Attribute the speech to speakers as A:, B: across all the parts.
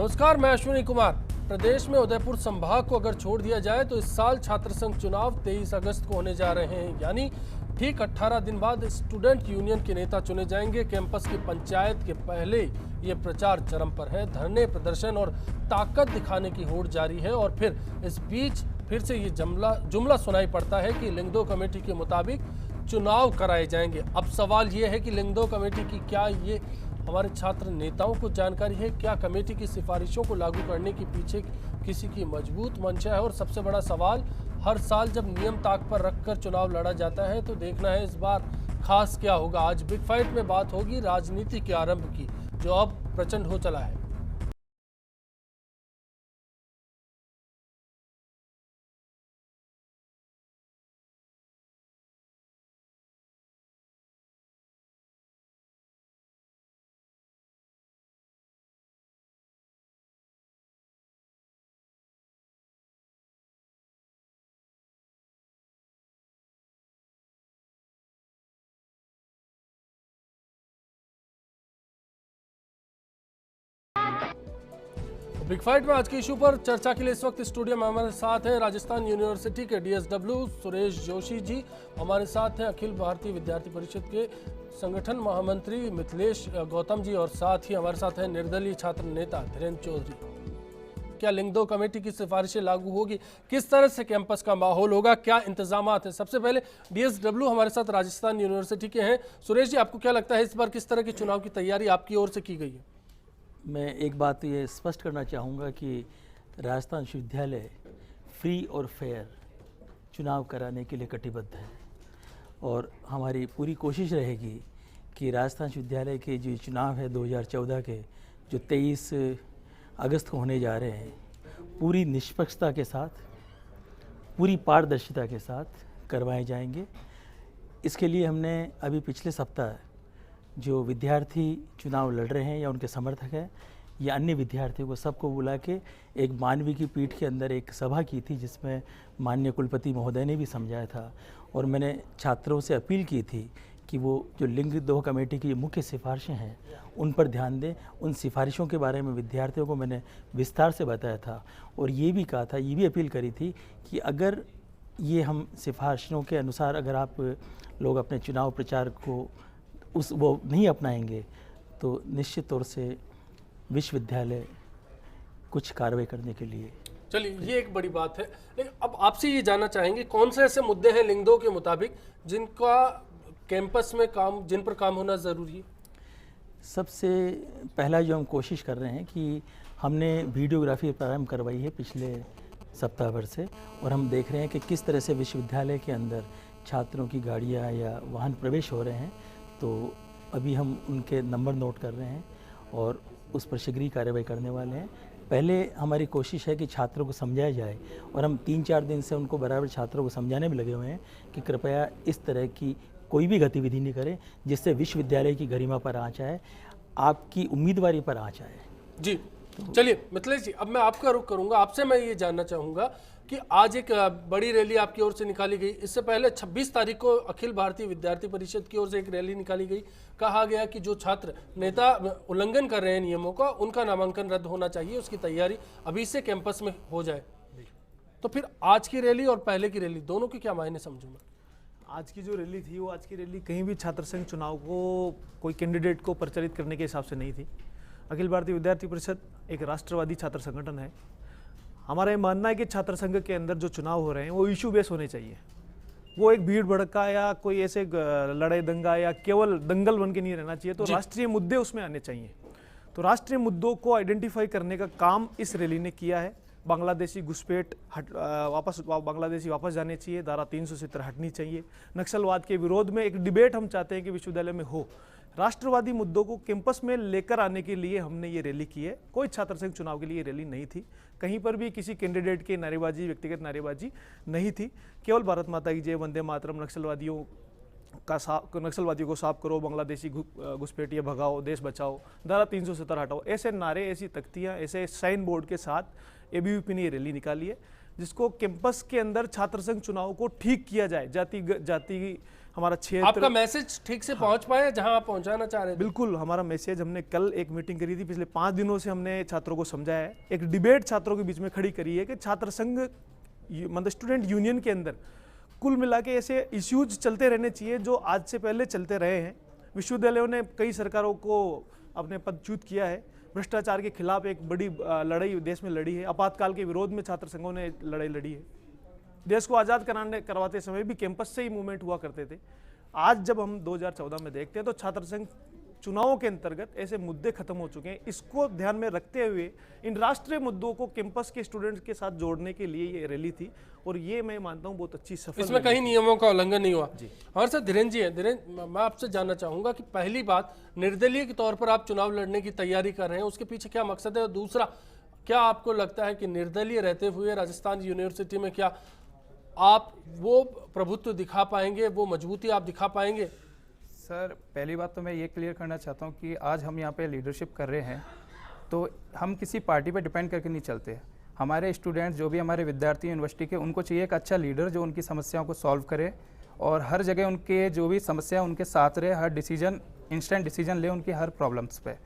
A: नमस्कार, मैं अश्विनी कुमार। प्रदेश में उदयपुर संभाग को अगर छोड़ दिया जाए तो इस साल छात्र संघ चुनाव 23 अगस्त को होने जा रहे हैं, यानी ठीक 18 दिन बाद स्टूडेंट यूनियन के नेता चुने जाएंगे। कैंपस की पंचायत के पहले ये प्रचार चरम पर है। धरने, प्रदर्शन और ताकत दिखाने की होड़ जारी है और फिर इस बीच फिर से ये जुमला सुनाई पड़ता है कि लिंगदो कमेटी के मुताबिक चुनाव कराए जाएंगे। अब सवाल ये है कि लिंगदो कमेटी की क्या ये हमारे छात्र नेताओं को जानकारी है? क्या कमेटी की सिफारिशों को लागू करने के पीछे किसी की मजबूत मंशा है? और सबसे बड़ा सवाल, हर साल जब नियम ताक पर रखकर चुनाव लड़ा जाता है तो देखना है इस बार खास क्या होगा। आज बिग फाइट में बात होगी राजनीति के आरंभ की, जो अब प्रचंड हो चला है। बिग फाइट में आज के इशू पर चर्चा के लिए इस वक्त स्टूडियो में हमारे साथ हैं राजस्थान यूनिवर्सिटी के DSW सुरेश जोशी जी, हमारे साथ हैं अखिल भारतीय विद्यार्थी परिषद के संगठन महामंत्री मिथिलेश गौतम जी, और साथ ही हमारे साथ हैं निर्दलीय छात्र नेता धीरेन्द्र चौधरी। क्या लिंगदो कमेटी की सिफारिशें लागू होगी? किस तरह से कैंपस का माहौल होगा? क्या इंतजाम हैं? सबसे पहले DSW हमारे साथ राजस्थान यूनिवर्सिटी के हैं। सुरेश जी, आपको क्या लगता है इस बार किस तरह की चुनाव की तैयारी आपकी ओर से की गई है?
B: मैं एक बात ये स्पष्ट करना चाहूँगा कि राजस्थान विश्वविद्यालय फ्री और फेयर चुनाव कराने के लिए कटिबद्ध है और हमारी पूरी कोशिश रहेगी कि राजस्थान विश्वविद्यालय के जो चुनाव है 2014 के, जो 23 अगस्त को होने जा रहे हैं, पूरी निष्पक्षता के साथ, पूरी पारदर्शिता के साथ करवाए जाएंगे। इसके लिए हमने अभी पिछले सप्ताह जो विद्यार्थी चुनाव लड़ रहे हैं या उनके समर्थक हैं या अन्य विद्यार्थियों को सबको बुला के एक मानवीय की पीठ के अंदर एक सभा की थी, जिसमें माननीय कुलपति महोदय ने भी समझाया था और मैंने छात्रों से अपील की थी कि वो जो लिंगदो कमेटी की मुख्य सिफारिशें हैं उन पर ध्यान दें। उन सिफारिशों के बारे में विद्यार्थियों को मैंने विस्तार से बताया था और ये भी कहा था, ये भी अपील करी थी कि अगर ये हम सिफारिशों के अनुसार अगर आप लोग अपने चुनाव प्रचार को वो नहीं अपनाएंगे तो निश्चित तौर से विश्वविद्यालय कुछ कार्रवाई करने के लिए।
A: चलिए, ये एक बड़ी बात है, लेकिन अब आपसे ये जानना चाहेंगे कौन से ऐसे मुद्दे हैं लिंगदो के मुताबिक जिनका कैंपस में जिन पर काम होना ज़रूरी है?
B: सबसे पहला जो हम कोशिश कर रहे हैं कि हमने वीडियोग्राफी प्रारंभ करवाई है पिछले सप्ताह भर से, और हम देख रहे हैं कि किस तरह से विश्वविद्यालय के अंदर छात्रों की गाड़ियाँ या वाहन प्रवेश हो रहे हैं। तो अभी हम उनके नंबर नोट कर रहे हैं और उस पर शीघ्र कार्रवाई करने वाले हैं। पहले हमारी कोशिश है कि छात्रों को समझाया जाए और हम 3-4 दिन से उनको बराबर छात्रों को समझाने में लगे हुए हैं कि कृपया इस तरह की कोई भी गतिविधि नहीं करें जिससे विश्वविद्यालय की गरिमा पर आँच आए, आपकी उम्मीदवारी पर आँच आए।
A: जी, चलिए मिथिलेश जी, अब मैं आपका रुख करूंगा। आपसे मैं ये जानना चाहूँगा कि आज एक बड़ी रैली आपकी ओर से निकाली गई। इससे पहले 26 तारीख को अखिल भारतीय विद्यार्थी परिषद की ओर से एक रैली निकाली गई। कहा गया कि जो छात्र नेता उल्लंघन कर रहे हैं नियमों का, उनका नामांकन रद्द होना चाहिए, उसकी तैयारी अभी से कैंपस में हो जाए। तो फिर आज की रैली और पहले की रैली दोनों के क्या मायने समझूंगा?
C: आज की जो रैली थी वो आज की रैली कहीं भी छात्र संघ चुनाव को कोई कैंडिडेट को प्रचारित करने के हिसाब से नहीं थी। अखिल भारतीय विद्यार्थी परिषद एक राष्ट्रवादी छात्र संगठन है। हमारा ये मानना है कि छात्र संघ के अंदर जो चुनाव हो रहे हैं वो इशू बेस होने चाहिए। वो एक भीड़ भड़का या कोई ऐसे लड़ाई दंगा या केवल दंगल बन के नहीं रहना चाहिए। तो राष्ट्रीय मुद्दे उसमें आने चाहिए। तो राष्ट्रीय मुद्दों को आइडेंटिफाई करने का काम इस रैली ने किया है। बांग्लादेशी घुसपैठ बांग्लादेशी वापस जाने चाहिए, धारा 370 हटनी चाहिए। नक्सलवाद के विरोध में एक डिबेट हम चाहते हैं कि विश्वविद्यालय में हो। राष्ट्रवादी मुद्दों को कैंपस में लेकर आने के लिए हमने ये रैली की है। कोई छात्र संघ चुनाव के लिए रैली नहीं थी। कहीं पर भी किसी कैंडिडेट की नारेबाजी, व्यक्तिगत नारेबाजी नहीं थी। केवल भारत माता की जय, वंदे मातरम, नक्सलवादियों को साफ करो, बांग्लादेशी घुसपैठिए भगाओ, देश बचाओ, धारा 370 हटाओ, ऐसे नारे, ऐसी तख्तियाँ, ऐसे साइन बोर्ड के साथ ABVP ने ये रैली निकाली है। जिसको कैंपस के अंदर छात्र संघ चुनाव को ठीक किया जाए। जाति हमारा क्षेत्र,
A: आपका मैसेज ठीक से पहुंच पाया जहां आप पहुंचाना चाह रहे थे?
C: बिल्कुल, हमारा मैसेज, हमने कल एक मीटिंग करी थी, पिछले 5 दिनों से हमने छात्रों को समझाया है, एक डिबेट छात्रों के बीच में खड़ी करी है कि छात्र संघ मतलब स्टूडेंट यूनियन के अंदर कुल मिला के ऐसे इश्यूज चलते रहने चाहिए जो आज से पहले चलते रहे हैं। विश्वविद्यालयों ने कई सरकारों को अपने पदच्युत किया है, भ्रष्टाचार के खिलाफ एक बड़ी लड़ाई देश में लड़ी है, आपातकाल के विरोध में छात्र संघों ने लड़ाई लड़ी है, देश को आज़ाद करवाते समय भी कैंपस से ही मूवमेंट हुआ करते थे। आज जब हम 2014 में देखते हैं तो छात्र संघ चुनावों के अंतर्गत ऐसे मुद्दे खत्म हो चुके हैं। इसको ध्यान में रखते हुए इन राष्ट्रीय मुद्दों को कैंपस के स्टूडेंट्स के साथ जोड़ने के लिए ये रैली थी और ये मैं मानता हूँ बहुत अच्छी सफल।
A: इसमें कहीं नियमों का उल्लंघन नहीं हुआ जी। और सर धीरेन्द्र जी हैं, धीरेन्द्र मैं आपसे जानना चाहूंगा कि पहली बात, निर्दलीय के तौर पर आप चुनाव लड़ने की तैयारी कर रहे हैं, उसके पीछे क्या मकसद है? और दूसरा, क्या आपको लगता है कि निर्दलीय रहते हुए राजस्थान यूनिवर्सिटी में क्या आप वो प्रभुत्व दिखा पाएंगे, वो मजबूती आप दिखा पाएंगे?
D: सर पहली बात तो मैं ये क्लियर करना चाहता हूँ कि आज हम यहाँ पे लीडरशिप कर रहे हैं तो हम किसी पार्टी पे डिपेंड करके नहीं चलते। हमारे स्टूडेंट्स जो भी हमारे विद्यार्थी यूनिवर्सिटी के, उनको चाहिए एक अच्छा लीडर जो उनकी समस्याओं को सॉल्व करे और हर जगह उनके जो भी समस्या उनके साथ रहे, हर डिसीजन इंस्टेंट डिसीजन ले उनकी हर प्रॉब्लम्स पे।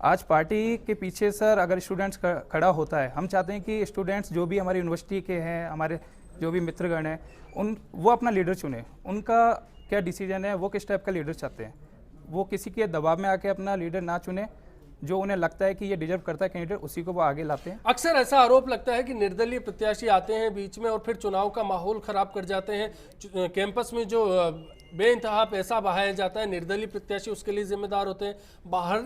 D: आज पार्टी के पीछे सर अगर स्टूडेंट्स खड़ा होता है, हम चाहते हैं कि स्टूडेंट्स जो भी हमारी यूनिवर्सिटी के हैं, हमारे जो भी मित्रगण हैं, वो अपना लीडर चुने, उनका क्या डिसीजन है, वो किस टाइप का लीडर चाहते हैं, वो किसी के दबाव में आके अपना लीडर ना चुने, जो उन्हें लगता है कि ये डिजर्व करता है कैंडिडेट, उसी को वो आगे लाते हैं।
A: अक्सर ऐसा आरोप लगता है कि निर्दलीय प्रत्याशी आते हैं बीच में और फिर चुनाव का माहौल खराब कर जाते हैं। कैंपस में जो बेइंतहा पैसा बहाया जाता है, निर्दलीय प्रत्याशी उसके लिए जिम्मेदार होते हैं।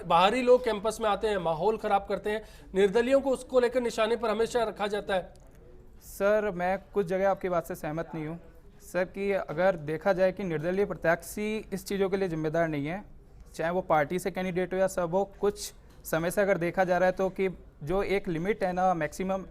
A: बाहरी लोग कैंपस में आते हैं, माहौल खराब करते हैं, निर्दलीयों को उसको लेकर निशाने पर हमेशा रखा जाता है।
D: सर मैं कुछ जगह आपकी बात से सहमत नहीं हूँ सर, कि अगर देखा जाए कि निर्दलीय प्रत्याशी इस चीज़ों के लिए जिम्मेदार नहीं है, चाहे वो पार्टी से कैंडिडेट हो या सब हो। कुछ समय से अगर देखा जा रहा है तो कि जो एक लिमिट है ना, मैक्सिमम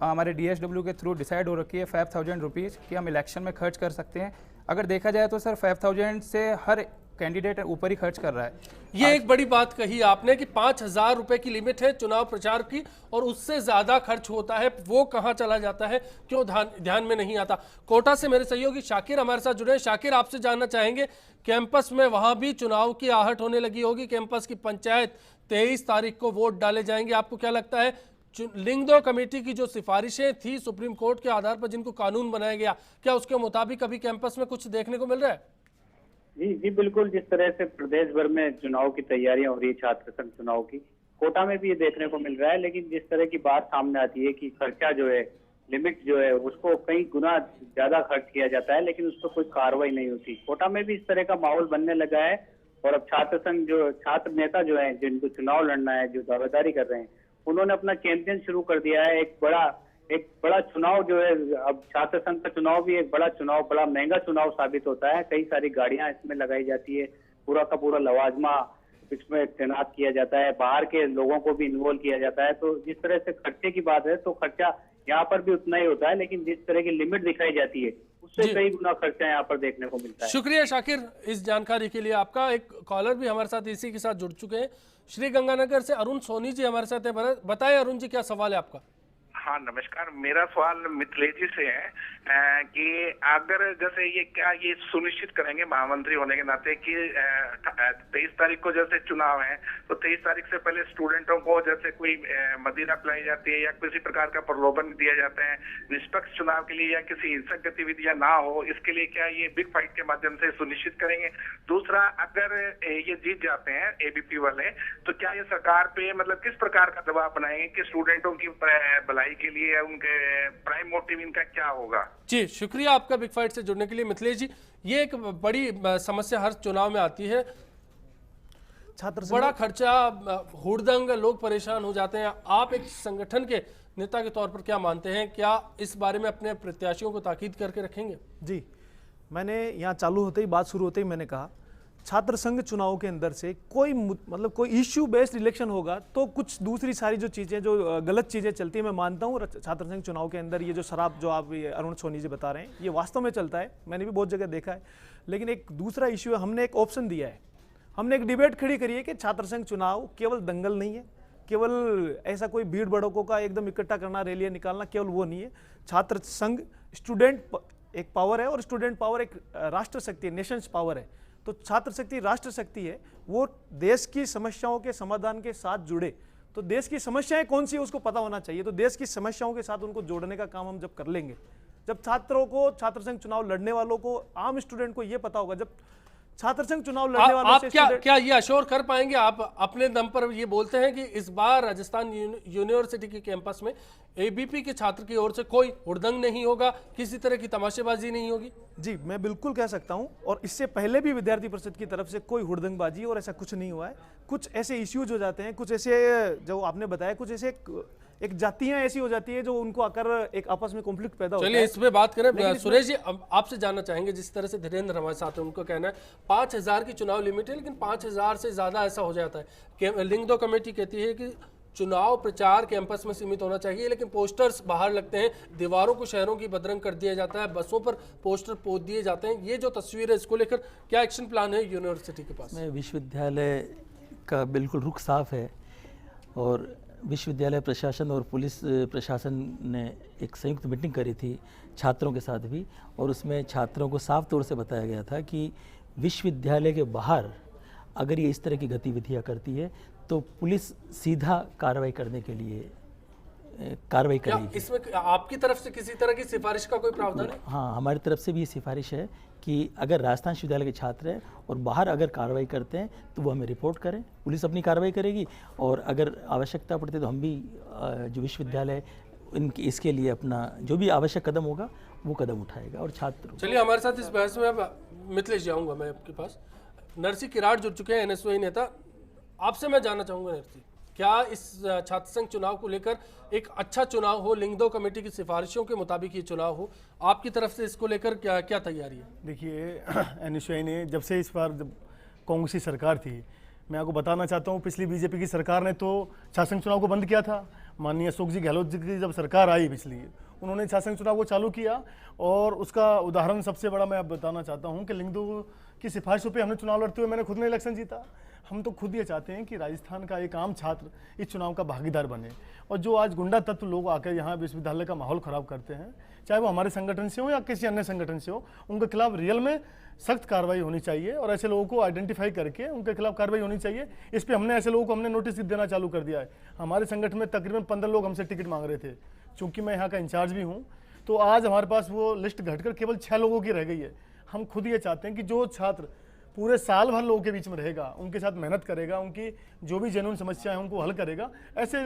D: हमारे DSW के थ्रू डिसाइड हो रखी है 5000 रुपीज़ कि हम इलेक्शन में खर्च कर सकते हैं। अगर देखा जाए तो सर 5000 से हर कैंडिडेट ऊपर ही खर्च कर रहा है।
A: ये एक बड़ी बात कही आपने कि 5000 रुपए की लिमिट है चुनाव प्रचार की और उससे ज्यादा खर्च होता है, वो कहां चला जाता है, क्यों ध्यान में नहीं आता? कोटा से मेरे सहयोगी शाकिर हमारे साथ जुड़े हैं। शाकिर, आपसे जानना चाहेंगे, कैंपस में वहां भी चुनाव की आहट होने लगी होगी, कैंपस की पंचायत 23 तारीख को वोट डाले जाएंगे, आपको क्या लगता है लिंगदो कमेटी की जो सिफारिशें थी सुप्रीम कोर्ट के आधार पर जिनको कानून बनाया गया, क्या उसके मुताबिक अभी कैंपस में कुछ देखने को मिल रहा है?
E: जी बिल्कुल, जिस तरह से प्रदेश भर में चुनाव की तैयारियां हो रही है, छात्र संघ चुनाव की, कोटा में भी ये देखने को मिल रहा है। लेकिन जिस तरह की बात सामने आती है कि खर्चा जो है, लिमिट जो है, उसको कई गुना ज्यादा खर्च किया जाता है, लेकिन उस पर कोई कार्रवाई नहीं होती। कोटा में भी इस तरह का माहौल बनने लगा है और अब छात्र संघ जो छात्र नेता जो है, जिनको चुनाव लड़ना है, जो दावेदारी कर रहे हैं, उन्होंने अपना कैंपेन शुरू कर दिया है। एक बड़ा चुनाव जो है, अब छात्र संघ का चुनाव भी एक बड़ा चुनाव, बड़ा महंगा चुनाव साबित होता है। कई सारी गाड़ियां इसमें लगाई जाती है, पूरा का पूरा लवाजमा इसमें तैनात किया जाता है, बाहर के लोगों को भी इन्वॉल्व किया जाता है। तो जिस तरह से खर्चे की बात है तो खर्चा यहाँ पर भी उतना ही होता है, लेकिन जिस तरह की लिमिट दिखाई जाती है उससे कई गुना खर्चा यहाँ पर देखने को मिलता है।
A: शुक्रिया शाकिर इस जानकारी के लिए आपका। एक कॉलर भी हमारे साथ इसी के साथ जुड़ चुके हैं, श्री गंगानगर से अरुण सोनी जी हमारे साथ हैं। बताएं अरुण जी, क्या सवाल है आपका?
F: हाँ नमस्कार, मेरा सवाल मिथिलेश जी से है कि अगर जैसे ये सुनिश्चित करेंगे महामंत्री होने के नाते कि 23 तारीख को जैसे चुनाव है तो 23 तारीख से पहले स्टूडेंटों को जैसे कोई मदिरा पिलाई जाती है या किसी प्रकार का प्रलोभन दिया जाता है, निष्पक्ष चुनाव के लिए या किसी हिंसक गतिविधियां ना हो, इसके लिए क्या ये बिग फाइट के माध्यम से सुनिश्चित करेंगे? दूसरा, अगर ये जीत जाते हैं एबीपी वाले तो क्या ये सरकार पे मतलब किस प्रकार का दबाव बनाएंगे कि स्टूडेंटों की भलाई के लिए उनके प्राइम मोटिव इनका क्या होगा?
A: जी शुक्रिया आपका बिग फाइट से जुड़ने के लिए मिथिलेश जी। ये एक बड़ी समस्या हर चुनाव में आती है, बड़ा खर्चा, हुड़दंग, लोग परेशान हो जाते हैं। आप एक संगठन के नेता के तौर पर क्या मानते हैं, क्या इस बारे में अपने प्रत्याशियों को ताकीद करके रखेंगे?
C: जी, मैंने यहाँ चालू होते ही, बात शुरू होते ही मैंने कहा, छात्र संघ चुनाव के अंदर से कोई इश्यू बेस्ड इलेक्शन होगा तो कुछ दूसरी सारी जो चीज़ें, जो गलत चीज़ें चलती है, मैं मानता हूँ छात्र संघ चुनाव के अंदर ये जो शराब, जो आप ये अरुण सोनी जी बता रहे हैं, ये वास्तव में चलता है, मैंने भी बहुत जगह देखा है। लेकिन एक दूसरा इश्यू है, हमने एक ऑप्शन दिया है, हमने एक डिबेट खड़ी करी है कि छात्र संघ चुनाव केवल दंगल नहीं है, केवल ऐसा कोई भीड़ भड़कों का एकदम इकट्ठा करना, रैलियां निकालना, केवल वो नहीं है। छात्र संघ स्टूडेंट एक पावर है और स्टूडेंट पावर एक राष्ट्र शक्ति है, नेशंस पावर है। तो छात्र शक्ति राष्ट्र शक्ति है, वो देश की समस्याओं के समाधान के साथ जुड़े। तो देश की समस्याएं कौन सी है उसको पता होना चाहिए। तो देश की समस्याओं के साथ उनको जोड़ने का काम हम जब कर लेंगे, जब छात्रों को, छात्र संघ चुनाव लड़ने वालों को, आम स्टूडेंट को ये पता होगा, जब छात्र संघ चुनाव लड़ने वालों
A: आप
C: से
A: क्या ये अश्योर कर पाएंगे, आप अपने दम पर ये बोलते हैं कि इस बार राजस्थान यूनिवर्सिटी के कैंपस में एबीपी के छात्र की ओर से कोई हुड़दंग नहीं होगा, किसी तरह की तमाशेबाजी नहीं होगी?
C: जी, मैं बिल्कुल कह सकता हूं। और इससे पहले भी विद्यार्थी परिषद की तरफ से कोई हुड़दंगबाजी और ऐसा कुछ नहीं हुआ है। कुछ ऐसे इश्यूज हो जाते हैं, कुछ ऐसे जो आपने बताया, कुछ ऐसे एक जातियां ऐसी हो जाती है जो उनको आकर एक आपस में कॉन्फ्लिक्ट पैदा होता है।
A: चलिए इस पे बात करें। सुरेश जी, आपसे जानना चाहेंगे, जिस तरह से धीरेन्द्र हमारे साथ है, उनको कहना है 5000 की चुनाव लिमिट है, लेकिन 5000 से ज्यादा ऐसा हो जाता है। लिंगदो कमेटी कहती है कि चुनाव प्रचार कैंपस में सीमित होना चाहिए, लेकिन पोस्टर्स बाहर लगते हैं, दीवारों को शहरों की बदरंग कर दिया जाता है, बसों पर पोस्टर पोत दिए जाते हैं। ये जो तस्वीर है, इसको लेकर क्या एक्शन प्लान है यूनिवर्सिटी के पास?
B: विश्वविद्यालय का बिल्कुल रुख साफ है और विश्वविद्यालय प्रशासन और पुलिस प्रशासन ने एक संयुक्त मीटिंग करी थी छात्रों के साथ भी, और उसमें छात्रों को साफ तौर से बताया गया था कि विश्वविद्यालय के बाहर अगर ये इस तरह की गतिविधियां करती है तो पुलिस सीधा कार्रवाई करने के लिए कार्रवाई करेगी।
A: इसमें आपकी तरफ से किसी तरह की सिफारिश का कोई प्रावधान है?
B: हाँ, हमारी तरफ से भी ये सिफारिश है कि अगर राजस्थान विश्वविद्यालय के छात्र हैं और बाहर अगर कार्रवाई करते हैं तो वो हमें रिपोर्ट करें, पुलिस अपनी कार्रवाई करेगी, और अगर आवश्यकता पड़ती है तो हम भी जो विश्वविद्यालय इसके लिए अपना जो भी आवश्यक कदम होगा वो कदम उठाएगा। और छात्र,
A: चलिए हमारे साथ इस बहस में अब मिथिलेश जाऊंगा मैं आपके पास। नरसी किराड़ जुड़ चुके हैं, एनएसयूआई नेता। आपसे मैं जानना चाहूंगा नरसी, क्या इस छात्र संघ चुनाव को लेकर एक अच्छा चुनाव हो, लिंगदो कमेटी की सिफारिशों के मुताबिक ये चुनाव हो, आपकी तरफ से इसको लेकर क्या क्या तैयारी है?
G: देखिए, एनएसयूआई ने जब से इस बार जब कांग्रेस की सरकार थी, मैं आपको बताना चाहता हूँ, पिछली बीजेपी की सरकार ने तो छात्र संघ चुनाव को बंद किया था। माननीय अशोक जी गहलोत जी की जब सरकार आई पिछली, उन्होंने छात्र संघ चुनाव को चालू किया, और उसका उदाहरण सबसे बड़ा मैं आप बताना चाहता हूँ कि लिंगदो की सिफारिशों पे हमने चुनाव लड़ते हुए मैंने खुद ने इलेक्शन जीता। हम तो खुद ये चाहते हैं कि राजस्थान का एक आम छात्र इस चुनाव का भागीदार बने, और जो आज गुंडा तत्व लोग आकर यहाँ विश्वविद्यालय का माहौल ख़राब करते हैं, चाहे वो हमारे संगठन से हो या किसी अन्य संगठन से हो, उनके खिलाफ रियल में सख्त कार्रवाई होनी चाहिए, और ऐसे लोगों को आइडेंटिफाई करके उनके खिलाफ कार्रवाई होनी चाहिए। इस पर हमने ऐसे लोगों को हमने नोटिस देना चालू कर दिया है। हमारे संगठन में तकरीबन 15 लोग हमसे टिकट मांग रहे थे, चूँकि मैं यहाँ का इंचार्ज भी हूँ, तो आज हमारे पास वो लिस्ट घटकर केवल 6 लोगों की रह गई है। हम खुद ये चाहते हैं कि जो छात्र पूरे साल भर लोगों के बीच में रहेगा, उनके साथ मेहनत करेगा, उनकी जो भी जेन्युइन समस्या है उनको हल करेगा, ऐसे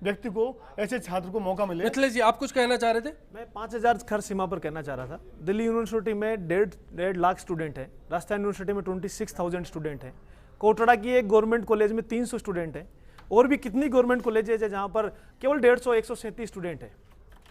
G: व्यक्ति को, ऐसे छात्र को मौका मिले।
A: मिथिलेश जी, आप कुछ कहना चाह रहे थे?
C: मैं 5000 खर्च सीमा पर कहना चाह रहा था। दिल्ली यूनिवर्सिटी में 1.5 लाख स्टूडेंट है, राजस्थान यूनिवर्सिटी में 26,000 स्टूडेंट हैं, कोटड़ा की एक गवर्नमेंट कॉलेज में 300 स्टूडेंट हैं, और भी कितनी गवर्नमेंट कॉलेजेज है जहाँ पर केवल 137 स्टूडेंट है।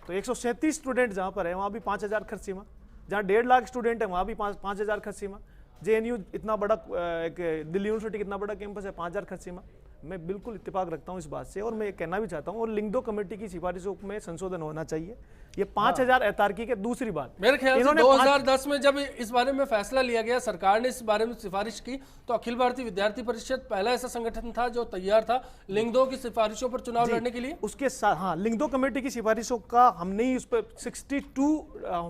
C: तो 137 स्टूडेंट जहाँ पर है वहाँ भी 5000 खर्च सीमा, जहाँ 1.5 लाख स्टूडेंट है वहाँ भी 5000 खर्च सीमा। जेएनयू इतना बड़ा, एक दिल्ली यूनिवर्सिटी कितना बड़ा कैंपस है, 5000 खर्च सीमा। मैं बिल्कुल इत्तेफाक रखता हूँ इस बात से, और मैं ये कहना भी चाहता हूँ, और लिंगदो कमेटी की सिफारिशों में संशोधन होना चाहिए। ये 5000 अतार्किक है। दूसरी बात,
A: मेरे ख्याल से 2010 में जब इस बारे में फैसला लिया गया, सरकार ने इस बारे में सिफारिश की, तो अखिल भारतीय विद्यार्थी परिषद पहला ऐसा संगठन था जो तैयार था लिंगदो की सिफारिशों पर चुनाव लड़ने के लिए।
C: उसके साथ हाँ, लिंगदो कमेटी की सिफारिशों का हमने ही उस पर 62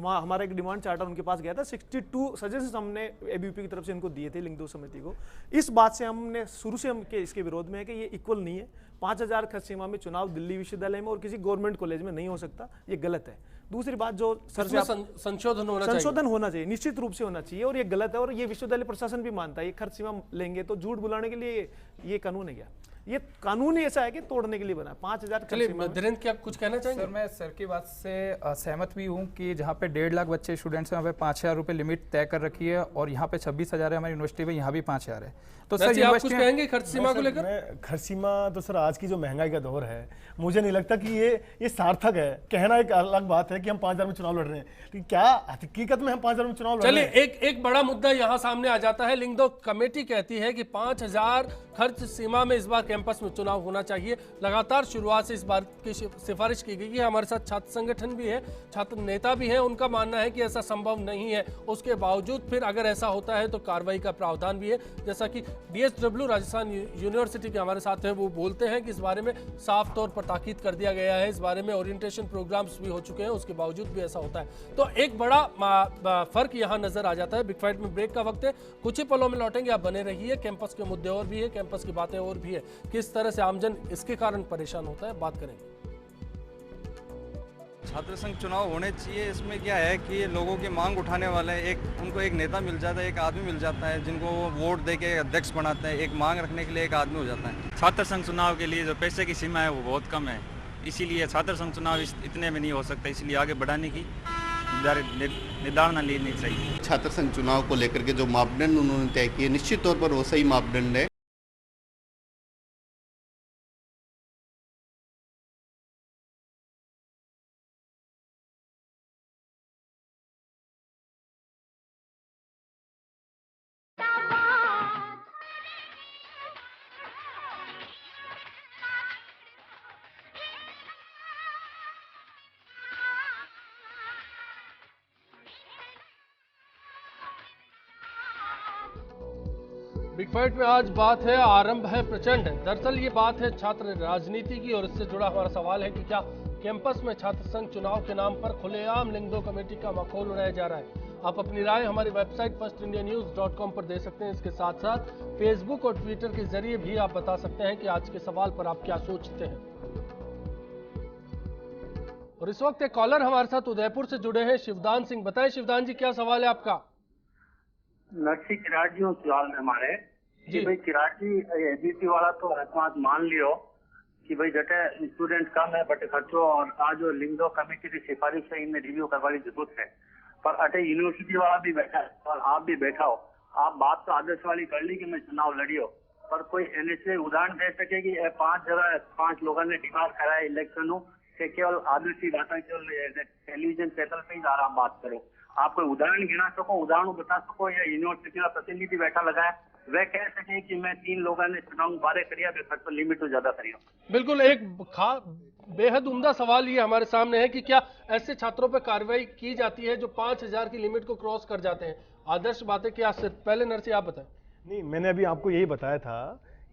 C: हमारा एक डिमांड चार्टर उनके पास गया था, 62 सजेशंस हमने एबीपी की तरफ से इनको दिए थे लिंगदो समिति को। इस बात से हमने शुरू से हम इसके विरोध में है कि ये इक्वल नहीं है। 5000 खर्च सीमा में चुनाव दिल्ली विश्वविद्यालय में और किसी गवर्नमेंट कॉलेज में नहीं हो सकता, ये गलत है। दूसरी बात, जो
A: संशोधन
C: होना चाहिए, निश्चित रूप से होना चाहिए, और ये गलत है, और ये विश्वविद्यालय प्रशासन भी मानता है। ये खर्च सीमा लेंगे तो झूठ बुलाने के लिए ये कानून है क्या? ये कानून ही ऐसा है कि तोड़ने के लिए बना है। 5000।
A: चलिए धीरेन्द्र, क्या कुछ कहना चाहेंगे?
D: सर, मैं सर की बात से सहमत भी हूँ कि जहाँ पे 1.5 लाख बच्चे स्टूडेंट्स हैं वहाँ पे 5000 रुपये लिमिट तय कर रखी है, और यहाँ पे 26,000 है हमारी यूनिवर्सिटी में, यहाँ भी 5000 है। तो सर
A: आप कुछ कहेंगे खर्च सीमा को लेकर?
G: खर्च सीमा तो सर आज की जो महंगाई का दौर है, मुझे नहीं लगता कि ये सार्थक है। कहना एक अलग बात है कि हम 5000 में चुनाव लड़ रहे हैं, लेकिन क्या हकीकत में हम 5000 में चुनाव लड़ रहे हैं?
A: चलिए एक बड़ा मुद्दा यहाँ सामने आ जाता है। लिंगदो कमेटी कहती है कि 5000 खर्च सीमा में इस बार कैंपस में चुनाव होना चाहिए। लगातार शुरुआत से इस बात की सिफारिश की गई है। हमारे साथ छात्र संगठन भी है, छात्र नेता भी हैं, उनका मानना है कि ऐसा संभव नहीं है। उसके बावजूद फिर अगर ऐसा होता है तो कार्रवाई का प्रावधान भी है। जैसा कि DSW राजस्थान यूनिवर्सिटी के हमारे साथ हैं, वो बोलते हैं कि इस बारे में साफ तौर पर ताकीद कर दिया गया है। इस बारे में ओरिएंटेशन प्रोग्राम्स भी हो चुके हैं, उसके बावजूद भी ऐसा होता है। तो एक बड़ा फर्क यहाँ नजर आ जाता है। बिग फाइट में ब्रेक का वक्त है, कुछ ही पलों में लौटेंगे, आप बने रहिए। कैंपस के मुद्दे और भी है, कैंपस की बातें और भी है, किस तरह से आमजन इसके कारण परेशान होता है, बात करेंगे।
H: छात्र संघ चुनाव होने चाहिए। इसमें क्या है कि ये लोगों की मांग उठाने वाले हैं, उनको एक नेता मिल जाता है, एक आदमी मिल जाता है जिनको वो वोट दे के अध्यक्ष बनाते हैं। एक मांग रखने के लिए एक आदमी हो जाता है।
I: छात्र संघ चुनाव के लिए जो पैसे की सीमा है वो बहुत कम है, इसीलिए छात्र संघ चुनाव इतने में नहीं हो सकता, इसलिए आगे बढ़ाने की निर्धारणा लेनी चाहिए।
J: छात्र संघ चुनाव को लेकर के जो मापदंड उन्होंने तय किए, निश्चित तौर पर वो सही मापदंड है।
A: बिग फाइट में आज बात है आरंभ है प्रचंड। दरअसल ये बात है छात्र राजनीति की, और इससे जुड़ा हमारा सवाल है कि क्या कैंपस में छात्र संघ चुनाव के नाम पर खुलेआम लिंग दो कमेटी का माहौल उड़ाया जा रहा है। आप अपनी राय हमारी वेबसाइट firstindianews.com पर दे सकते हैं। इसके साथ साथ फेसबुक और ट्विटर के जरिए भी आप बता सकते हैं कि आज के सवाल पर आप क्या सोचते हैं। और इस वक्त एक कॉलर हमारे साथ उदयपुर से जुड़े हैं, शिवदान सिंह। बताएं शिवदान जी, क्या सवाल है आपका?
K: नरसी किराट जी सवाल है हमारे कि भाई किराट जी एबीसी वाला तो बात मान लियो कि भाई जटे स्टूडेंट कम है बट खर्चो, और आज जो लिंगदो कमेटी की सिफारिश है इनमें रिव्यू करवाने की जरूरत है। पर अटे यूनिवर्सिटी वाला भी बैठा है और आप भी बैठा हो, आप बात तो आदर्श वाली कर ली कि मैं चुनाव लड़ियो, पर कोई एनएसए उदाहरण दे सके कि 5 जगह 5 लोगों ने डिमांड कराया इलेक्शन के केवल आदर्श की बात केवल टेलीविजन चैनल पे ही आराम बात करो। आप कोई उदाहरण गिना सको, उदाहरण बता सको, या यूनिवर्सिटी का प्रतिनिधि बैठा लगा है वह कह सके कि मैं 3 लोगों ने चुनाव बारे करिया खर्च लिमिट तो ज्यादा करियो।
A: बिल्कुल, एक बेहद उम्दा सवाल ये हमारे सामने है कि क्या ऐसे छात्रों पर कार्रवाई की जाती है जो 5000 की लिमिट को क्रॉस कर जाते हैं? आदर्श बातें क्या सिर्फ पहले नरसी आप बताएं।
G: नहीं, मैंने अभी आपको यही बताया था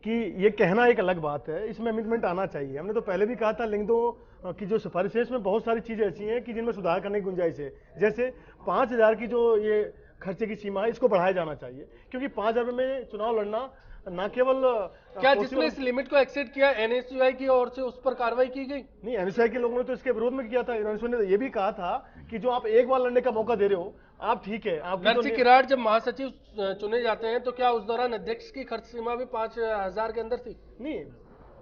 G: कि ये कहना एक अलग बात है, इसमें अमेंडमेंट आना चाहिए। हमने तो पहले भी कहा था लिंग दो की जो सिफारिश है इसमें बहुत सारी चीजें ऐसी हैं कि जिनमें सुधार करने की गुंजाइश है। जैसे 5000 की जो ये खर्चे की सीमा है इसको बढ़ाया जाना चाहिए, क्योंकि 5000 में चुनाव लड़ना ना केवल
A: क्या जिसने इस लिमिट को एक्सेड किया एनएसयूआई की ओर से उस पर कार्रवाई की गई?
G: नहीं, एनएसयूआई के लोगों ने तो इसके विरोध में किया था। एनएसयूआई ने ये भी कहा था कि जो आप एक बार लड़ने का मौका दे रहे हो आप, ठीक है। आप
A: नरसी किराट जब महासचिव चुने जाते हैं तो क्या उस दौरान अध्यक्ष की खर्च सीमा भी 5000 के अंदर थी?
G: नहीं,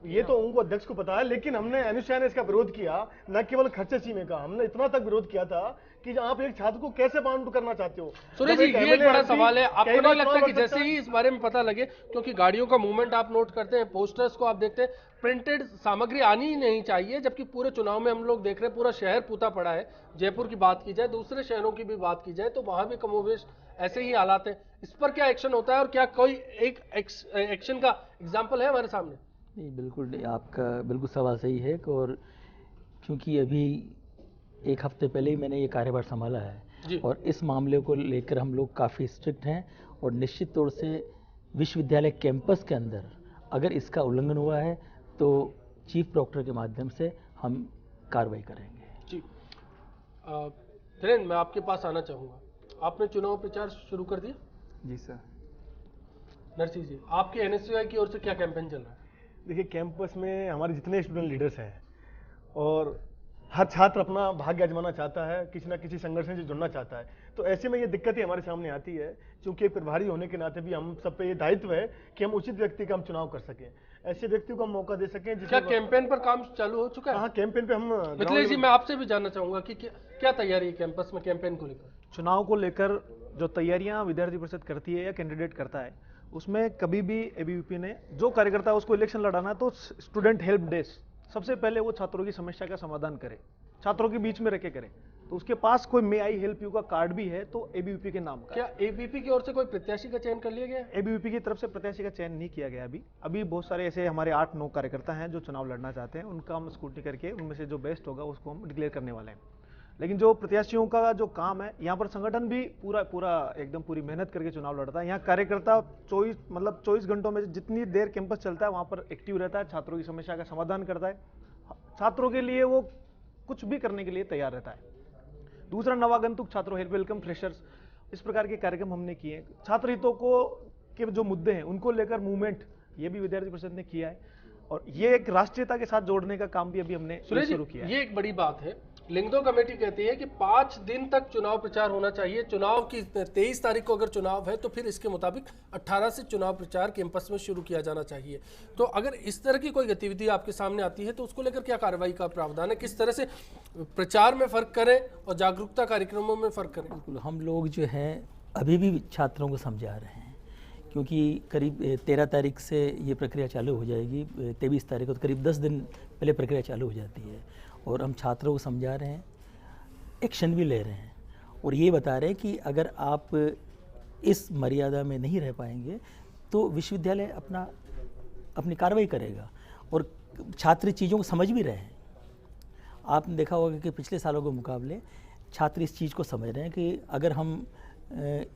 G: ये तो उनको अध्यक्ष को पता है, लेकिन हमने एनएसयूआई ने इसका विरोध किया, न केवल खर्चे सीमे का। हमने इतना तक विरोध किया था कि आप एक छात्र को कैसे बाउंड करना चाहते हो।
A: सुरेश जी, ये एक बड़ा सवाल है। आपको नहीं लगता कि जैसे ही इस बारे में पता लगे, क्योंकि गाड़ियों का मूवमेंट आप नोट करते हैं, पोस्टर्स को आप देखते हैं, प्रिंटेड सामग्री आनी ही नहीं चाहिए, जबकि पूरे चुनाव में हम लोग देख रहे हैं पूरा शहर पूता पड़ा है। जयपुर की बात की जाए, दूसरे शहरों की भी बात की जाए तो वहां भी कमोवेश ऐसे ही हालात है। इस पर क्या एक्शन होता है और क्या कोई एक एक्शन का एग्जाम्पल है हमारे सामने?
B: नहीं, बिल्कुल नहीं, आपका बिल्कुल सवाल सही है। और क्योंकि अभी 1 हफ्ते पहले ही मैंने ये कार्यभार संभाला है और इस मामले को लेकर हम लोग काफ़ी स्ट्रिक्ट हैं, और निश्चित तौर से विश्वविद्यालय कैंपस के अंदर अगर इसका उल्लंघन हुआ है तो चीफ प्रॉक्टर के माध्यम से हम कार्रवाई करेंगे।
A: जी धीरेन्द्र, मैं आपके पास आना चाहूँगा। आपने चुनाव प्रचार शुरू कर दिया?
D: जी सर।
A: नरसी जी, आपके एनएसयूआई की ओर से क्या कैंपेन चल रहा है?
G: देखिए, कैंपस में हमारे जितने स्टूडेंट लीडर्स हैं और हर छात्र अपना भाग्य आजमाना चाहता है, किसी ना किसी संगठन से जुड़ना चाहता है, तो ऐसे में ये दिक्कतें हमारे सामने आती है। क्योंकि एक प्रभारी होने के नाते भी हम सब पे ये दायित्व है कि हम उचित व्यक्ति का हम चुनाव कर सकें, ऐसे व्यक्ति को हम मौका दे सकें।
A: क्या कैंपेन पर काम चालू हो चुका है?
G: हाँ, कैंपेन पे हम।
A: मिथिलेश जी, मैं आपसे भी जानना चाहूंगा कि क्या तैयारी है कैंपस में कैंपेन को लेकर?
C: चुनाव को लेकर जो तैयारियां विद्यार्थी परिषद करती है या कैंडिडेट करता है, उसमें कभी भी एबीवीपी ने जो कार्यकर्ता है उसको इलेक्शन लड़ाना तो स्टूडेंट हेल्प डेस्क सबसे पहले वो छात्रों की समस्या का समाधान करे, छात्रों के बीच में रह के करे। तो उसके पास कोई मे आई हेल्प यू का कार्ड भी है, तो एबीवीपी के नाम का।
A: क्या एबीवीपी की ओर से कोई प्रत्याशी का चयन कर लिया गया?
C: एबीवीपी की तरफ से प्रत्याशी का चयन नहीं किया गया अभी बहुत सारे ऐसे हमारे 8-9 कार्यकर्ता हैं जो चुनाव लड़ना चाहते हैं, उनका हम स्क्रूटनी करके उनमें से जो बेस्ट होगा उसको हम डिक्लेयर करने वाले हैं। लेकिन जो प्रत्याशियों का जो काम है, यहाँ पर संगठन भी पूरा एकदम पूरी मेहनत करके चुनाव लड़ता है। यहाँ कार्यकर्ता 24 घंटों में जितनी देर कैंपस चलता है वहाँ पर एक्टिव रहता है, छात्रों की समस्या का समाधान करता है, छात्रों के लिए वो कुछ भी करने के लिए तैयार रहता है। दूसरा, नवागंतुक छात्रों, हेल्प वेलकम फ्रेशर्स, इस प्रकार के कार्यक्रम हमने किए। छात्र हितों के जो मुद्दे हैं उनको लेकर मूवमेंट ये भी विद्यार्थी परिषद ने किया है, और ये एक राष्ट्रीयता के साथ जोड़ने का काम भी अभी हमने शुरू किया है।
A: ये एक बड़ी बात है। लिंगदो कमेटी कहती है कि 5 दिन तक चुनाव प्रचार होना चाहिए। चुनाव की 23 तारीख को अगर चुनाव है तो फिर इसके मुताबिक 18 से चुनाव प्रचार कैंपस में शुरू किया जाना चाहिए। तो अगर इस तरह की कोई गतिविधि आपके सामने आती है तो उसको लेकर क्या कार्रवाई का प्रावधान है? किस तरह से प्रचार में फर्क करें और जागरूकता कार्यक्रमों में फर्क करें?
B: बिल्कुल, हम लोग जो है अभी भी छात्रों को समझा रहे हैं, क्योंकि करीब 13 तारीख से ये प्रक्रिया चालू हो जाएगी। 23 तारीख को तो करीब 10 दिन पहले प्रक्रिया चालू हो जाती है, और हम छात्रों को समझा रहे हैं, एक्शन भी ले रहे हैं, और ये बता रहे हैं कि अगर आप इस मर्यादा में नहीं रह पाएंगे तो विश्वविद्यालय अपनी कार्रवाई करेगा। और छात्र चीज़ों को समझ भी रहे हैं। आपने देखा होगा कि पिछले सालों के मुकाबले छात्र इस चीज़ को समझ रहे हैं कि अगर हम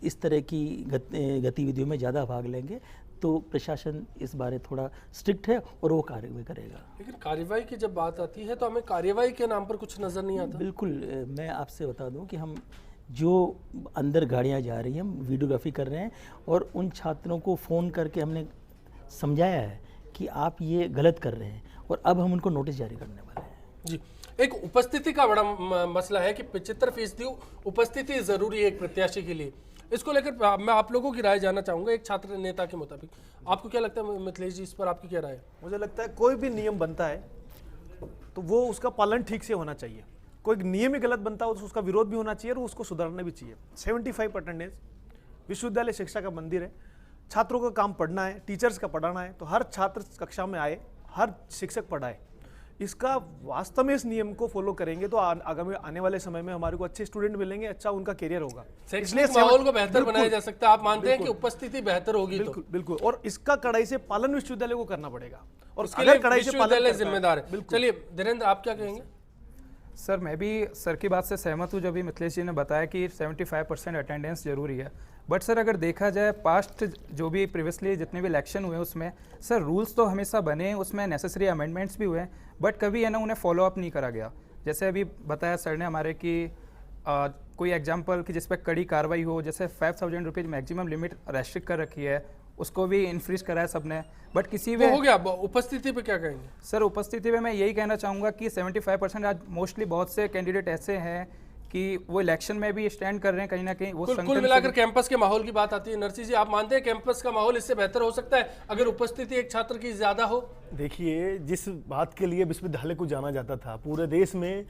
B: इस तरह की गतिविधियों में ज़्यादा भाग लेंगे तो प्रशासन इस बारे थोड़ा स्ट्रिक्ट है और वो कार्रवाई करेगा।
A: लेकिन कार्रवाई की जब बात आती है तो हमें कार्रवाई के नाम पर कुछ नज़र नहीं आता।
B: बिल्कुल, मैं आपसे बता दूं कि हम जो अंदर गाड़ियां जा रही हैं हम वीडियोग्राफी कर रहे हैं, और उन छात्रों को फ़ोन करके हमने समझाया है कि आप ये गलत कर रहे हैं, और अब हम उनको नोटिस जारी करने वाले हैं।
A: जी, एक उपस्थिति का बड़ा मसला है कि 75% उपस्थिति ज़रूरी है एक प्रत्याशी के लिए। इसको लेकर मैं आप लोगों की राय जानना चाहूँगा। एक छात्र नेता के मुताबिक आपको क्या लगता है मिथिलेश जी, इस पर आपकी क्या राय है?
C: मुझे लगता है कोई भी नियम बनता है तो वो उसका पालन ठीक से होना चाहिए। कोई नियम ही गलत बनता है तो उसका विरोध भी होना चाहिए और उसको सुधारना भी चाहिए। 75 अटेंडेंस, विश्वविद्यालय शिक्षा का मंदिर है, छात्रों का काम पढ़ना है, टीचर्स का पढ़ाना है, तो हर छात्र कक्षा में आए, हर शिक्षक पढ़ाए। इसका वास्तव में इस नियम को फॉलो करेंगे तो आगामी आने वाले समय में हमारे को अच्छे स्टूडेंट मिलेंगे, अच्छा उनका करियर होगा।
A: शैक्षणिक माहौल को बेहतर बनाया जा सकता है। आप मानते हैं कि उपस्थिति बेहतर होगी?
C: बिल्कुल, बिल्कुल, और इसका कड़ाई से पालन विश्वविद्यालय को करना पड़ेगा, और
A: उसके लिए विश्वविद्यालय जिम्मेदार है। चलिए धीरेन्द्र, आप क्या कहेंगे?
D: सर, मैं भी सर की बात से सहमत हूँ। जब भी मिथिलेश जी ने बताया कि 75% अटेंडेंस जरूरी है, बट सर अगर देखा जाए पास्ट जो भी प्रीवियसली जितने भी इलेक्शन हुए उसमें सर रूल्स तो हमेशा बने, उसमें नेसेसरी अमेंडमेंट्स भी हुए, बट कभी है ना उन्हें फॉलो अप नहीं करा गया। जैसे अभी बताया सर ने हमारे कि कोई एग्जांपल कि जिस पर कड़ी कार्रवाई हो, जैसे 5,000 रुपीज़ मैक्सिमम लिमिट रेस्ट्रिक्ट कर रखी है, उसको भी इन्फ्रीज करा है सबने, बट किसी भी
A: हो गया। उपस्थिति पे क्या कहेंगे?
D: सर उपस्थिति पे मैं यही कहना चाहूँगा कि 75% आज मोस्टली बहुत से कैंडिडेट ऐसे हैं कि वो इलेक्शन में भी स्टैंड कर रहे हैं कहीं ना कहीं। वो
A: कुल मिलाकर कैंपस के माहौल की बात आती है। नरसिंह जी, आप मानते हैं कैंपस का माहौल इससे बेहतर हो सकता है अगर उपस्थिति एक छात्र की ज्यादा हो?
G: देखिए, जिस बात के लिए विश्वविद्यालय को जाना जाता था पूरे देश में,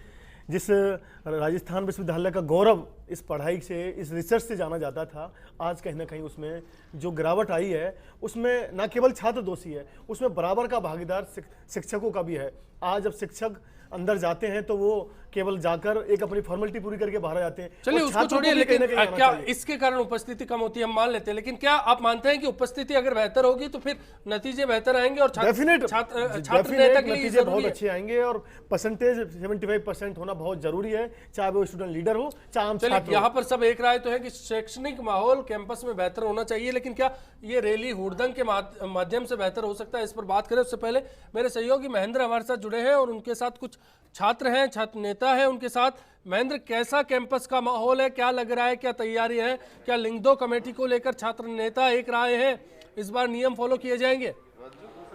G: जिस राजस्थान विश्वविद्यालय का गौरव इस पढ़ाई से, इस रिसर्च से जाना जाता था, आज कहीं ना कहीं उसमें जो गिरावट आई है उसमें न केवल छात्र दोषी है, उसमें बराबर का भागीदार शिक्षकों का भी है। आज जब शिक्षक अंदर जाते हैं तो वो केवल जाकर एक अपनी फॉर्मेलिटी पूरी करके बाहर जाते हैं।
A: चलिए उसको छोड़िए, लेकिन क्या इसके कारण उपस्थिति कम होती है? हम मान लेते हैं, लेकिन क्या आप मानते हैं कि उपस्थिति अगर बेहतर होगी तो फिर नतीजे बेहतर आएंगे और छात्र नेता के लिए
G: नतीजे बहुत अच्छे आएंगे, और परसेंटेज 75% होना बहुत जरूरी है, चाहे वो स्टूडेंट लीडर हो चाहे आम छात्र।
A: यहाँ पर सब एक राय तो है कि शैक्षणिक माहौल कैंपस में बेहतर होना चाहिए, लेकिन क्या ये रैली हुड़दंग के माध्यम से बेहतर हो सकता है? इस पर बात करें उससे पहले मेरे सहयोगी महेंद्र हमारे साथ जुड़े हैं और उनके साथ कुछ छात्र हैं, छात्र नेता हैं उनके साथ। महेंद्र, कैसा कैंपस का माहौल है? क्या लग रहा है, क्या तैयारी है? क्या लिंगदो कमेटी को लेकर छात्र नेता एक राय है, इस बार नियम फॉलो किए जाएंगे?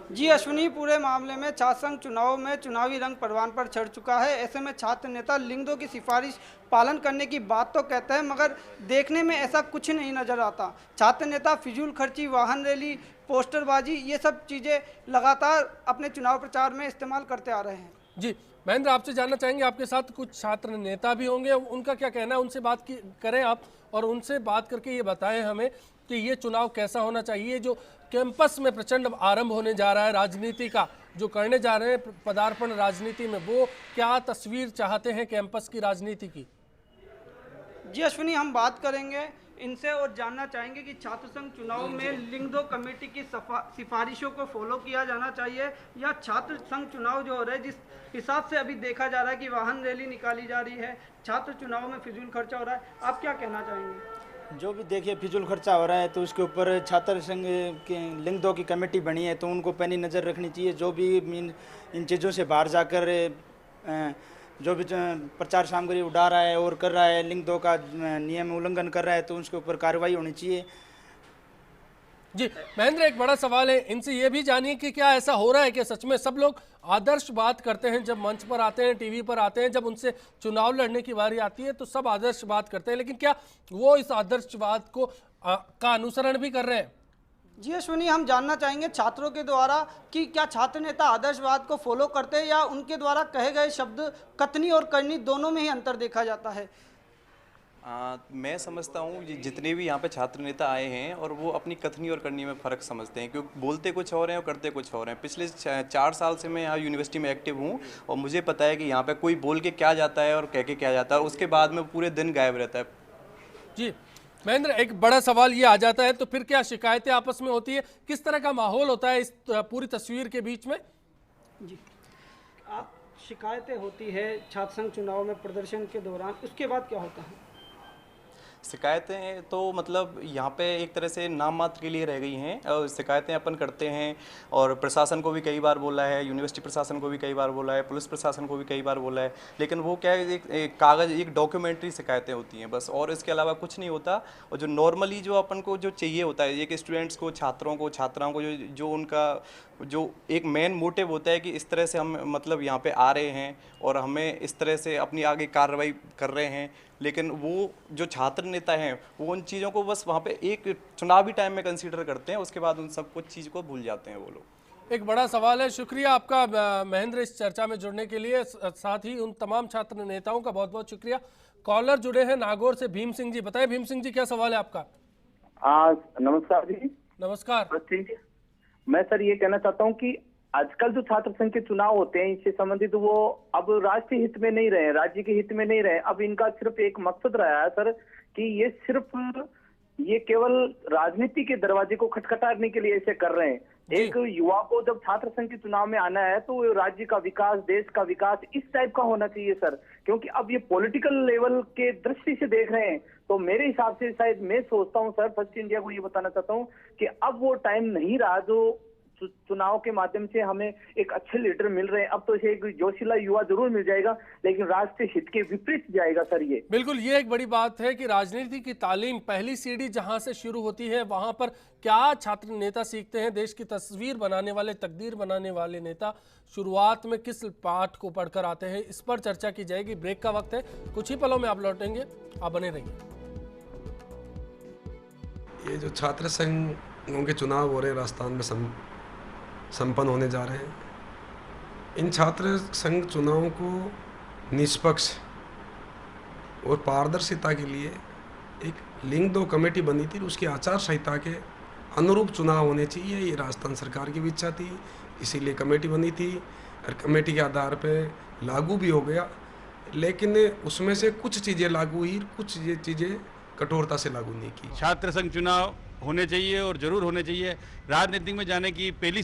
L: जी अश्विनी, पूरे मामले में छात्र संघ चुनाव में चुनावी रंग परवान पर चढ़ चुका है। ऐसे में छात्र नेता लिंगदो की सिफारिश पालन करने की बात तो कहते हैं, मगर देखने में ऐसा कुछ नहीं नजर आता। छात्र नेता फिजूल खर्ची, वाहन रैली, पोस्टरबाजी, ये सब चीज़ें लगातार अपने चुनाव प्रचार में इस्तेमाल करते आ रहे हैं।
A: जी महेंद्र, आपसे जानना चाहेंगे, आपके साथ कुछ छात्र नेता भी होंगे, उनका क्या कहना है, उनसे बात करें आप और उनसे बात करके ये बताएं हमें कि ये चुनाव कैसा होना चाहिए। जो कैंपस में प्रचंड आरंभ होने जा रहा है राजनीति का, जो करने जा रहे हैं पदार्पण राजनीति में, वो क्या तस्वीर चाहते हैं कैंपस की राजनीति की?
L: जी अश्विनी, हम बात करेंगे इनसे और जानना चाहेंगे कि छात्र संघ चुनाव में लिंग दो कमेटी की सिफारिशों को फॉलो किया जाना चाहिए या छात्र संघ चुनाव जो हो रहे हैं जिस हिसाब से अभी देखा जा रहा है कि वाहन रैली निकाली जा रही है, छात्र चुनाव में फिजूल खर्चा हो रहा है, आप क्या कहना चाहेंगे?
M: जो भी देखिए फिजूल खर्चा हो रहा है तो उसके ऊपर छात्र संघ के लिंग दो की कमेटी बनी है तो उनको पैनी नज़र रखनी चाहिए। जो भी इन चीज़ों से बाहर जाकर जो भी प्रचार सामग्री उड़ा रहा है और कर रहा है, लिंग दो का नियम उल्लंघन कर रहा है तो उसके ऊपर कार्रवाई होनी चाहिए।
A: जी महेंद्र, एक बड़ा सवाल है, इनसे ये भी जानिए कि क्या ऐसा हो रहा है कि सच में सब लोग आदर्श बात करते हैं, जब मंच पर आते हैं, टीवी पर आते हैं, जब उनसे चुनाव लड़ने की बारी आती है तो सब आदर्श बात करते हैं, लेकिन क्या वो इस आदर्शवाद को का अनुसरण भी कर रहे हैं?
L: जी अश्विनी, हम जानना चाहेंगे छात्रों के द्वारा कि क्या छात्र नेता आदर्शवाद को फॉलो करते हैं या उनके द्वारा कहे गए शब्द कथनी और करनी दोनों में ही अंतर देखा जाता है?
N: मैं समझता हूँ जितने भी यहाँ पे छात्र नेता आए हैं और वो अपनी कथनी और करनी में फ़र्क समझते हैं, क्योंकि बोलते कुछ और हैं और करते कुछ और हैं। पिछले 4 साल से मैं यहाँ यूनिवर्सिटी में एक्टिव हूँ और मुझे पता है कि यहाँ पे कोई बोल के क्या जाता है और कह के क्या जाता है और उसके बाद में पूरे दिन गायब रहता है।
A: जी महेंद्र, एक बड़ा सवाल ये आ जाता है तो फिर क्या शिकायतें आपस में होती है, किस तरह का माहौल होता है इस पूरी तस्वीर के बीच में?
L: जी, आप शिकायतें होती है छात्र संघ चुनाव में प्रदर्शन के दौरान, उसके बाद क्या होता है?
N: शिकायतें तो मतलब यहाँ पे एक तरह से नाम मात्र के लिए रह गई हैं और शिकायतें अपन करते हैं और प्रशासन को भी कई बार बोला है, यूनिवर्सिटी प्रशासन को भी कई बार बोला है, पुलिस प्रशासन को भी कई बार बोला है, लेकिन वो क्या है एक कागज़, एक डॉक्यूमेंट्री शिकायतें होती हैं बस, और इसके अलावा कुछ नहीं होता। और जो नॉर्मली जो अपन को जो चाहिए होता है, एक स्टूडेंट्स को, छात्रों को, छात्राओं को जो उनका जो एक मेन मोटिव होता है कि इस तरह से हम मतलब यहाँ पे आ रहे हैं और हमें इस तरह से अपनी आगे कार्रवाई कर रहे हैं, लेकिन वो जो छात्र नेता हैं वो उन चीज़ों को बस वहाँ पे एक चुनावी टाइम में कंसीडर करते हैं, उसके बाद उन सब कुछ चीज़ को भूल जाते हैं वो लोग।
A: एक बड़ा सवाल है। शुक्रिया आपका महेंद्र इस चर्चा में जुड़ने के लिए, साथ ही उन तमाम छात्र नेताओं का बहुत बहुत शुक्रिया। कॉलर जुड़े हैं नागौर से, भीम सिंह जी। बताएं भीम सिंह जी, क्या सवाल है आपका?
O: नमस्कार जी।
A: नमस्कार।
O: मैं सर ये कहना चाहता हूँ कि आजकल जो छात्र संघ के चुनाव होते हैं इससे संबंधित वो अब राष्ट्रीय हित में नहीं रहे, राज्य के हित में नहीं रहे। अब इनका सिर्फ एक मकसद रहा है सर कि ये केवल राजनीति के दरवाजे को खटखटाने के लिए ऐसे कर रहे हैं। एक युवा को जब छात्र संघ के चुनाव में आना है तो राज्य का विकास, देश का विकास इस टाइप का होना चाहिए सर, क्योंकि अब ये पॉलिटिकल लेवल के दृष्टि से देख रहे हैं। तो मेरे हिसाब से शायद मैं सोचता हूँ सर, फर्स्ट इंडिया को ये बताना चाहता हूँ कि अब वो टाइम नहीं रहा जो चुनाव के माध्यम से हमें एक अच्छे लीडर मिल रहे हैं। अब तो इसे एक जोशीला युवा जरूर मिल जाएगा, लेकिन राष्ट्रीय हित के विपरीत जाएगा सर। ये
A: बिल्कुल, ये एक बड़ी बात है कि राजनीति की तालीम पहली सीढ़ी जहां से शुरू होती है वहां पर क्या छात्र नेता सीखते हैं, देश की तस्वीर बनाने वाले, तकदीर बनाने वाले नेता शुरुआत में किस पाठ को पढ़कर आते हैं, इस पर चर्चा की जाएगी। ब्रेक का वक्त है, कुछ ही पलों में आप लौटेंगे, आप बने रहिए।
P: ये जो छात्र संघों के चुनाव हो रहे हैं राजस्थान में संपन्न होने जा रहे हैं, इन छात्र संघ चुनावों को निष्पक्ष और पारदर्शिता के लिए एक लिंग दो कमेटी बनी थी, उसकी आचार संहिता के अनुरूप चुनाव होने चाहिए, ये राजस्थान सरकार की भी इच्छा थी, इसीलिए कमेटी बनी थी और कमेटी के आधार पे लागू भी हो गया। लेकिन उसमें से कुछ चीज़ें लागू हुई, कुछ चीज़ें कठोरता से लागू नहीं की।
Q: छात्र संघ चुनाव होने चाहिए और जरूर होने चाहिए। राजनीति में जाने की पहली